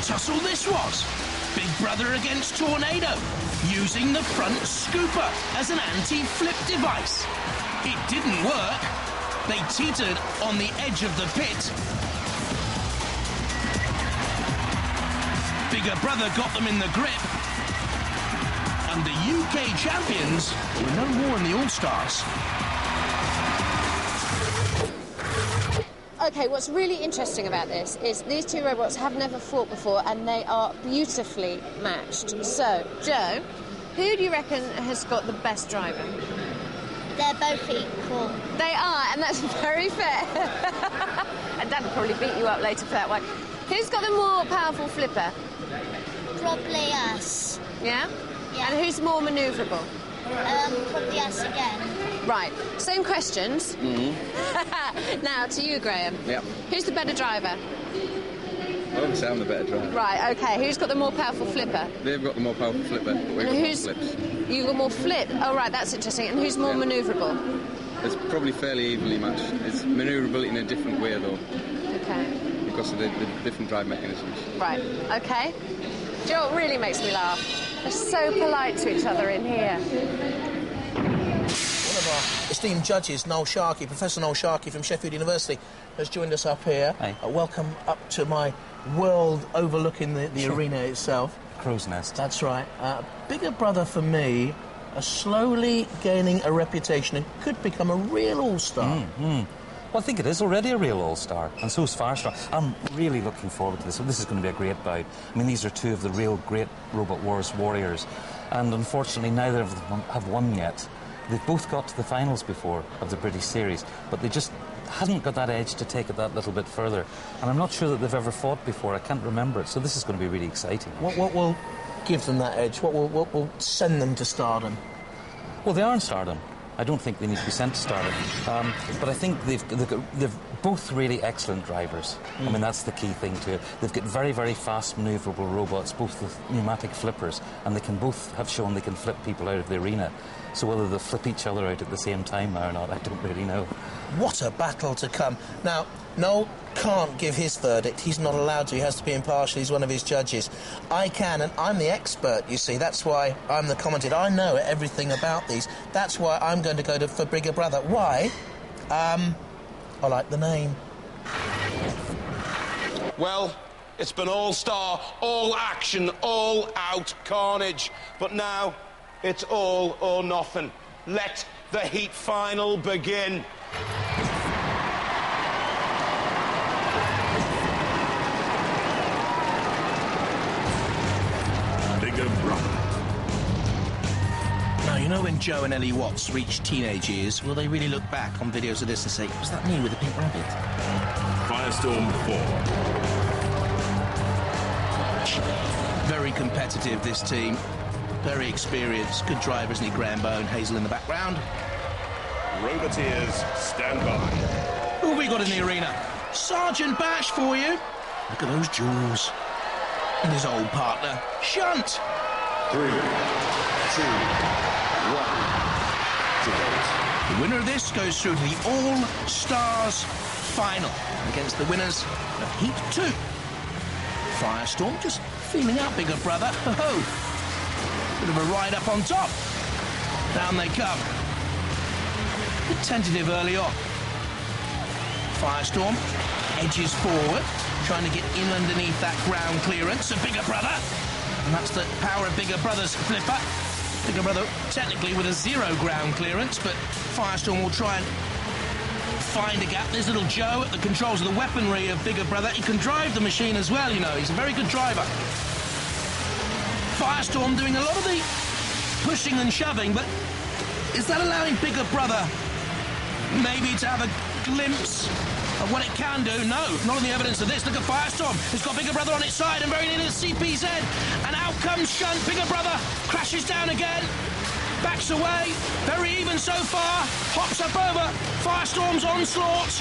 tussle this was. Big Brother against Tornado, using the front scooper as an anti-flip device. It didn't work. They teetered on the edge of the pit. Bigger Brother got them in the grip. And the UK champions were no more in the All-Stars. OK, what's really interesting about this is these two robots have never fought before and they are beautifully matched. So, Joe, who do you reckon has got the best driver? They're both equal. They are, and that's very fair. And Dad will probably beat you up later for that one. Who's got the more powerful flipper? Probably us. Yeah? Yeah. And who's more manoeuvrable? Probably us again. Right, same questions. Now, to you, Graham. Yeah. Who's the better driver? I wouldn't say I'm the better driver. Right, OK. Who's got the more powerful flipper? They've got the more powerful flipper, but we've got more flips. You've got more flip? Oh, right, that's interesting. And who's more manoeuvrable? It's probably fairly evenly matched. It's manoeuvrable in a different way, though. OK. Because of the different drive mechanisms. Right, OK. Do you know what really makes me laugh? They're so polite to each other in here. One of our esteemed judges, Noel Sharkey, Professor Noel Sharkey from Sheffield University, has joined us up here. Hey. Welcome up to my world overlooking the arena itself. Crow's nest. That's right. Bigger Brother, for me, are slowly gaining a reputation and could become a real all-star. Well, I think it is already a real all-star, and so is Firestar. I'm really looking forward to this. This is going to be a great bout. I mean, these are two of the real great Robot Wars warriors, and unfortunately neither of them have won yet. They've both got to the finals before of the British series, but they just hadn't got that edge to take it that little bit further. And I'm not sure that they've ever fought before. I can't remember it, so this is going to be really exciting. What will give them that edge? What will send them to stardom? Well, they are in stardom. I don't think they need to be sent to stardom. But I think they've both really excellent drivers. I mean, that's the key thing to it. They've got very, very fast, manoeuvrable robots, both with pneumatic flippers, and they can both have shown they can flip people out of the arena. So whether they'll flip each other out at the same time or not, I don't really know. What a battle to come. Now, Noel can't give his verdict. He's not allowed to. He has to be impartial. He's one of his judges. I can, and I'm the expert, you see. That's why I'm the commentator. I know everything about these. That's why I'm going to go for Bigger Brother. Why? I like the name. Well, it's been all-star, all action, all-out carnage. But now, it's all or nothing. Let the heat final begin. Bigger Brother. Now, you know when Joe and Ellie Watts reach teenage years, will they really look back on videos of this and say, was that me with the pink rabbit? Firestorm 4. Very competitive, this team. Very experienced. Good driver, isn't he? Graham Bone, Hazel in the background. Roboteers, stand by. Who have we got in the arena? Sergeant Bash for you. Look at those jaws. And his old partner, Shunt. 3, 2, 1, debate. The winner of this goes through to the All-Stars final against the winners of Heat 2. Firestorm just feeling out Bigger Brother. Ho-ho. Bit of a ride up on top. Down they come. A bit tentative early on. Firestorm edges forward, trying to get in underneath that ground clearance of Bigger Brother. And that's the power of Bigger Brother's flipper. Bigger Brother technically with a 0 ground clearance, but Firestorm will try and find a gap. There's little Joe at the controls of the weaponry of Bigger Brother. He can drive the machine as well, you know. He's a very good driver. Firestorm doing a lot of the pushing and shoving, but is that allowing Bigger Brother maybe to have a glimpse of what it can do? No, not on the evidence of this. Look at Firestorm. It's got Bigger Brother on its side and very near the CPZ. And out comes Shunt. Bigger Brother crashes down again. Backs away. Very even so far. Hops up over Firestorm's onslaught.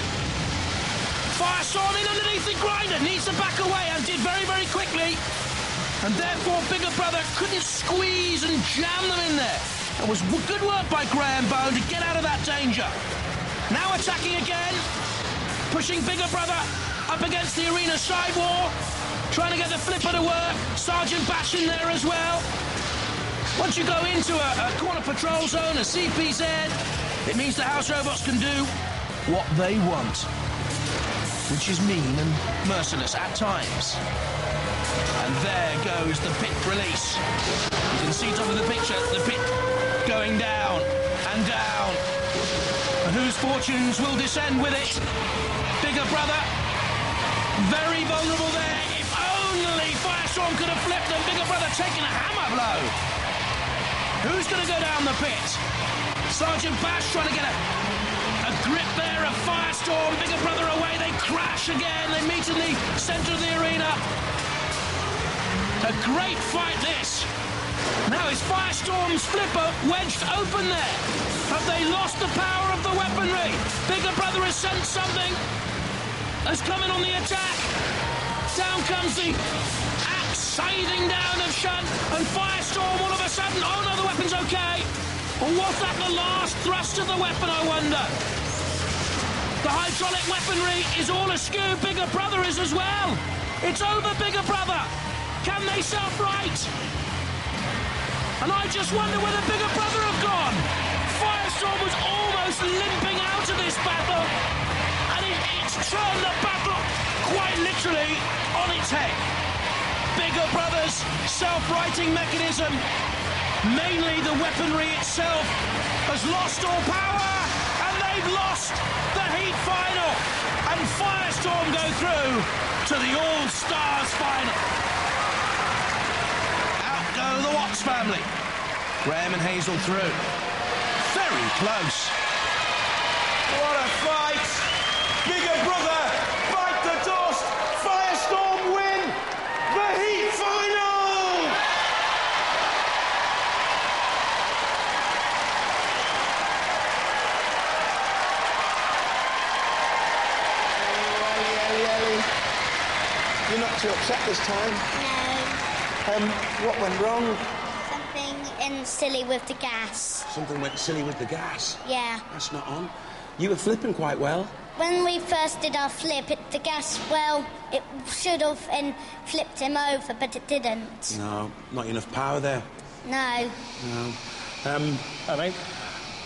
Firestorm in underneath the grinder. Needs to back away and did very, very quickly. And therefore, Bigger Brother couldn't squeeze and jam them in there. It was good work by Graham Bone to get out of that danger. Now attacking again. Pushing Bigger Brother up against the arena sidewall. trying to get the flipper to work. Sergeant Bash in there as well. Once you go into a corner patrol zone, a CPZ, it means the house robots can do what they want, which is mean and merciless at times. And there goes the pit release. You can see top of the picture, the pit going down and down. And whose fortunes will descend with it? Bigger Brother, very vulnerable there. If only Firestorm could have flipped them. Bigger Brother taking a hammer blow. Who's going to go down the pit? Sergeant Bash trying to get a grip there of Firestorm. Bigger Brother away, they crash again. They meet in the centre of the arena. A great fight this. Now is Firestorm's flipper wedged open there? Have they lost the power of the weaponry? Bigger Brother has sent something. Has come in on the attack. Down comes the axe scything down of Shunt, and Firestorm all of a sudden, oh no, the weapon's okay. Or was that the last thrust of the weapon, I wonder? The hydraulic weaponry is all askew. Bigger Brother is as well. It's over, Bigger Brother. Can they self-right? And I just wonder where the Bigger Brother have gone. Firestorm was almost limping out of this battle, and it's turned the battle quite literally on its head. Bigger Brother's self-righting mechanism, mainly the weaponry itself, has lost all power, and they've lost the heat final. And Firestorm go through to the All-Stars final. Out go the Watts family. Graham and Hazel through. Very close. What a fight! Bigger Brother bite the dust. Firestorm win the heat final. Ellie. You're not too upset this time. No. What went wrong? Something silly with the gas. Something went silly with the gas. Yeah. That's not on. You were flipping quite well. When we first did our flip, the gas, well, it should have and flipped him over, but it didn't. No, not enough power there. No. No. Hi, mate.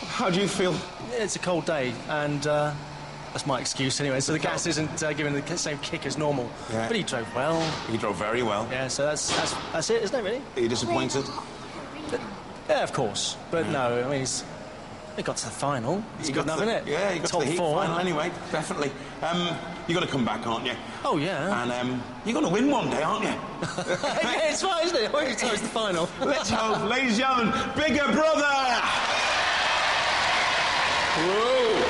How do you feel? It's a cold day, and that's my excuse anyway. So the gas isn't giving the same kick as normal. Yeah. But he drove well. He drove very well. Yeah, so that's it, isn't it, really? Are you disappointed? Yeah, of course. But no, I mean, he got to the final. It's good enough, isn't it? Yeah, you got Top to the heat four. final anyway, definitely. You're going to come back, aren't you? Oh, yeah. And you're going to win one day, aren't you? Yeah, it's fine, isn't it? Already towards the final. Let's hope, ladies and gentlemen, Bigger Brother! Whoa!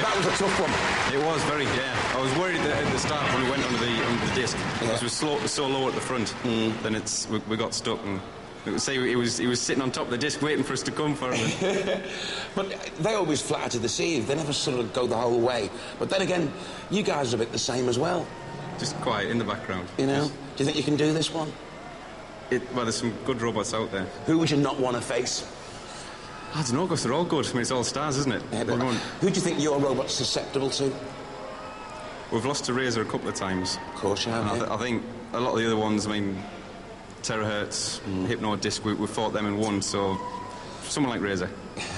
That was a tough one. It was very, yeah. I was worried at the start when we went under the disc. Yeah. Because it was so low at the front. Then we got stuck and... Say he was sitting on top of the disc waiting for us to come for him. But they always fly to the sea. They never sort of go the whole way. But then again, you guys are a bit the same as well. Just quiet in the background. You know? Do you think you can do this one? Well, there's some good robots out there. Who would you not want to face? I don't know, because they're all good. I mean, it's all stars, isn't it? Yeah, but who do you think your robot's susceptible to? We've lost to Razor a couple of times. Of course you have, yeah. I think a lot of the other ones, I mean... Terahertz, Hypno Disc, we fought them and won, so someone like Razor.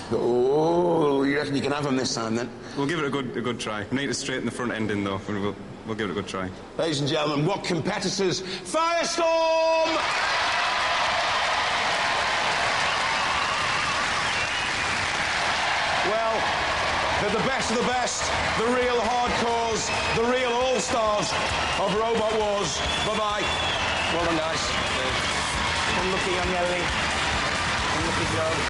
Oh, you reckon you can have them this time then? We'll give it a good try. We need to straighten the front end in though. We'll give it a good try. Ladies and gentlemen, what competitors? Firestorm! Well, they're the best of the best, the real hardcores, the real all-stars of Robot Wars. Bye-bye. Well done, guys. Unlucky young Ellie. Unlucky Joe.